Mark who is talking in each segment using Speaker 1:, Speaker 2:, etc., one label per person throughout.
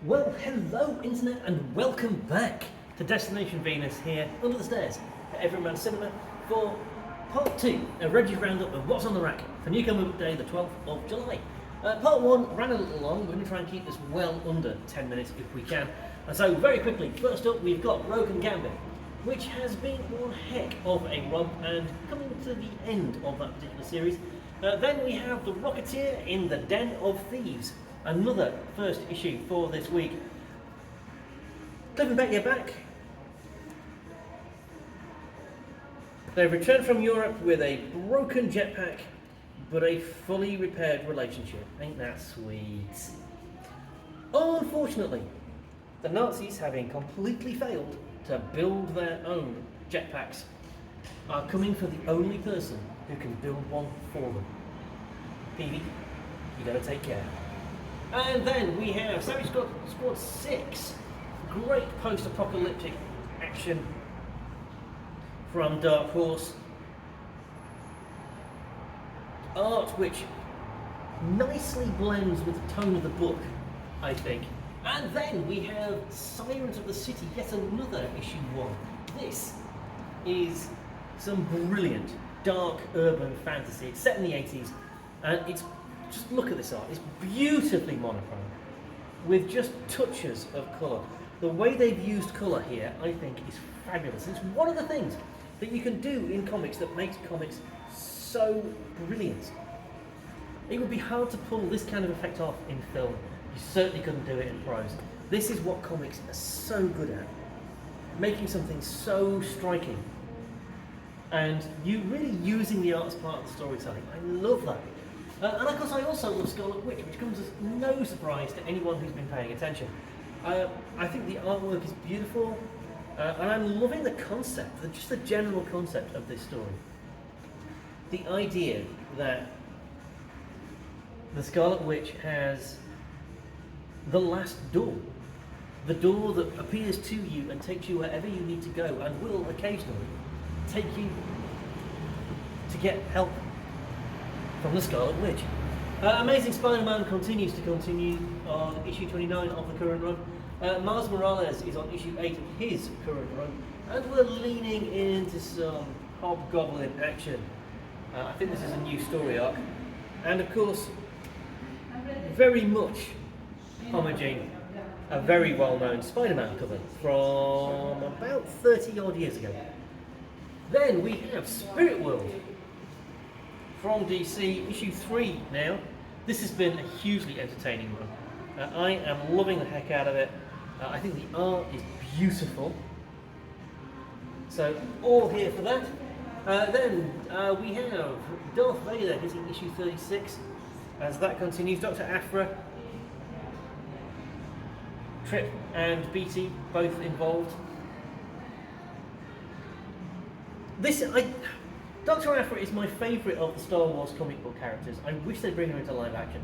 Speaker 1: Well, hello Internet and welcome back to Destination Venus here under the stairs at Everyman Cinema for part 2 of Reggie's roundup of what's on the rack for Newcomer Day the 12th of July. Part 1 ran a little long, we're going to try and keep this well under 10 minutes if we can. And so very quickly, first up we've got Rogue and Gambit, which has been one heck of a romp and coming to the end of that particular series. Then we have The Rocketeer in the Den of Thieves, another first issue for this week. Cliff and Becky are back. They've returned from Europe with a broken jetpack, but a fully repaired relationship. Ain't that sweet? Unfortunately, the Nazis, having completely failed to build their own jetpacks, are coming for the only person who can build one for them. Peavy, you gotta take care. And then we have Savage Squad 6. Great post-apocalyptic action from Dark Horse. Art which nicely blends with the tone of the book, I think. And then we have Sirens of the City, yet another issue 1. This is some brilliant dark urban fantasy. It's set in the 80s and it's just look at this art, it's beautifully monochrome with just touches of colour. The way they've used colour here, I think, is fabulous. It's one of the things that you can do in comics that makes comics so brilliant. It would be hard to pull this kind of effect off in film. You certainly couldn't do it in prose. This is what comics are so good at, making something so striking and you really using the art as part of the storytelling. I love that. And of course I also love Scarlet Witch, which comes as no surprise to anyone who's been paying attention. I think the artwork is beautiful, and I'm loving the concept, just the general concept of this story. The idea that the Scarlet Witch has the last door, the door that appears to you and takes you wherever you need to go, and will occasionally take you to get help from the Scarlet Witch. Amazing Spider-Man continues on issue 29 of the current run. Miles Morales is on issue 8 of his current run, and we're leaning into some Hobgoblin action. I think this is a new story arc, and of course, very much homaging a very well-known Spider-Man cover from about 30 odd years ago. Then we have Spirit World from DC, issue 3 now. This has been a hugely entertaining run. I am loving the heck out of it. I think the art is beautiful. So, all here for that. Then we have Darth Vader hitting issue 36. As that continues, Dr. Aphra, Trip and Beatty both involved. Dr. Aphra is my favourite of the Star Wars comic book characters. I wish they'd bring her into live action.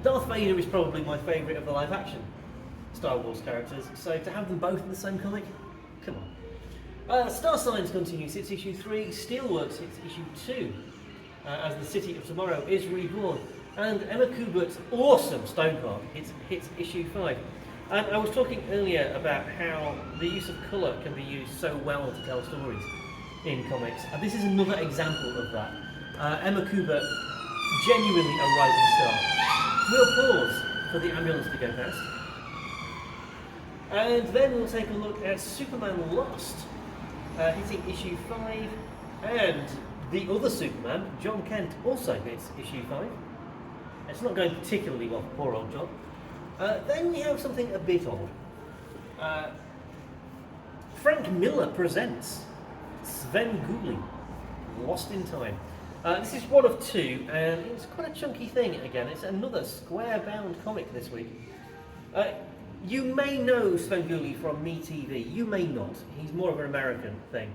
Speaker 1: Darth Vader is probably my favourite of the live action Star Wars characters, so to have them both in the same comic, come on. Star Signs continues, it's issue 3, Steelworks hits issue 2, as the City of Tomorrow is reborn, and Emma Kubert's awesome Stoneheart hits issue 5. And I was talking earlier about how the use of colour can be used so well to tell stories in comics. And this is another example of that. Emma Kubert, genuinely a rising star. We'll pause for the ambulance to go past. And then we'll take a look at Superman Lost, hitting issue 5. And the other Superman, John Kent, also hits issue 5. It's not going particularly well for poor old John. Then we have something a bit odd. Frank Miller presents Sven Gulli, Lost in Time. This is one of 2, and it's quite a chunky thing again. It's another square-bound comic this week. You may know Sven Gulli from MeTV, you may not. He's more of an American thing.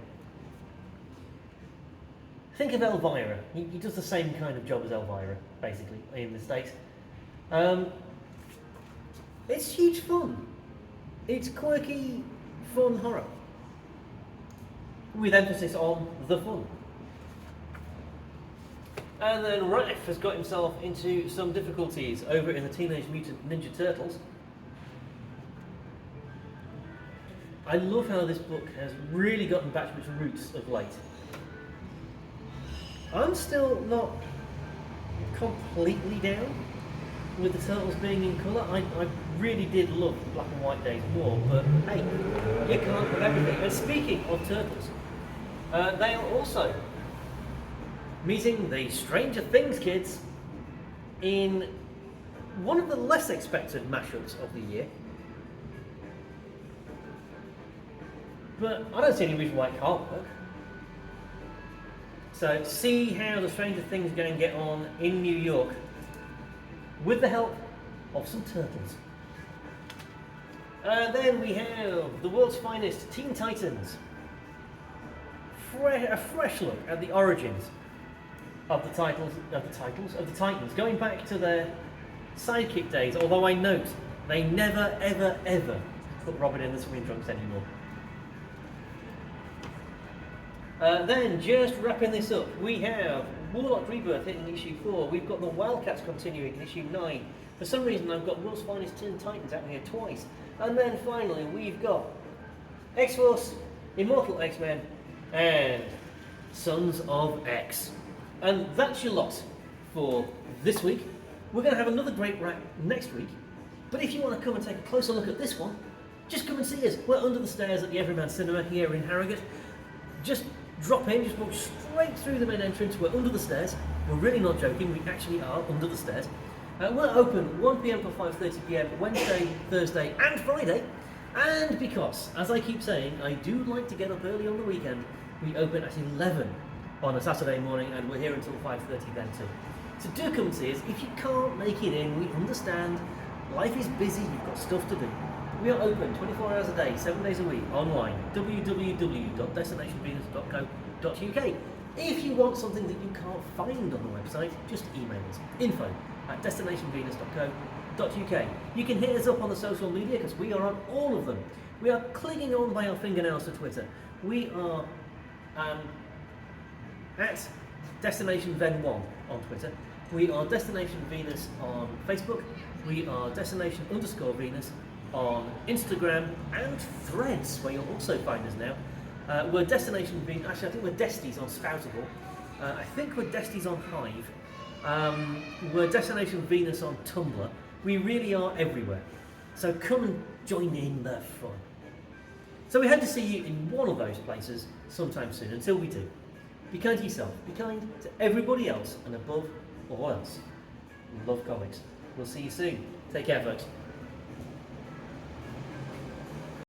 Speaker 1: Think of Elvira. He does the same kind of job as Elvira, basically, in the States. It's huge fun. It's quirky, fun horror, with emphasis on the fun. And then Raph has got himself into some difficulties over in the Teenage Mutant Ninja Turtles. I love how this book has really gotten back to its roots of late. I'm still not completely down with the Turtles being in colour. I really did love the black and white days more, but hey, you can't have everything. And speaking of Turtles, they are also meeting the Stranger Things kids in one of the less expected mashups of the year. But I don't see any reason why it can't work. So see how the Stranger Things are going to get on in New York with the help of some turtles. Then we have the world's finest Teen Titans. A fresh look at the origins of the Titans, going back to their sidekick days. Although I note they never, ever, ever put Robin in the swimming trunks anymore. Then, just wrapping this up, we have Warlock Rebirth hitting issue 4. We've got the Wildcats continuing in issue 9. For some reason, I've got World's Finest Teen Titans out here twice. And then finally, we've got X-Force, Immortal X-Men, and Sons of X. And that's your lot for this week. We're going to have another great wrap next week. But if you want to come and take a closer look at this one, just come and see us. We're under the stairs at the Everyman Cinema here in Harrogate. Just drop in, just walk straight through the main entrance. We're under the stairs. We're really not joking, we actually are under the stairs. We're open 1 PM till 5:30 PM, Wednesday, Thursday and Friday. And because, as I keep saying, I do like to get up early on the weekend, we open at 11 on a Saturday morning and we're here until 5:30 then too. So do come and see us. If you can't make it in, we understand. Life is busy, you've got stuff to do. We are open 24 hours a day, 7 days a week, online, www.destinationvenus.co.uk. If you want something that you can't find on the website, just email us, info@destinationvenus.co.uk. You can hit us up on the social media because we are on all of them. We are clinging on by our fingernails to Twitter. We are at DestinationVen1 on Twitter. We are Destination Venus on Facebook. We are Destination_Venus on Instagram and Threads, where you'll also find us now. We're Destination Venus, actually I think we're Desties on Spoutable. I think we're Desties on Hive. We're Destination Venus on Tumblr. We really are everywhere. So come and join in the fun. So we hope to see you in one of those places sometime soon. Until we do, be kind to yourself, be kind to everybody else, and above all else, love comics. We'll see you soon. Take care, folks.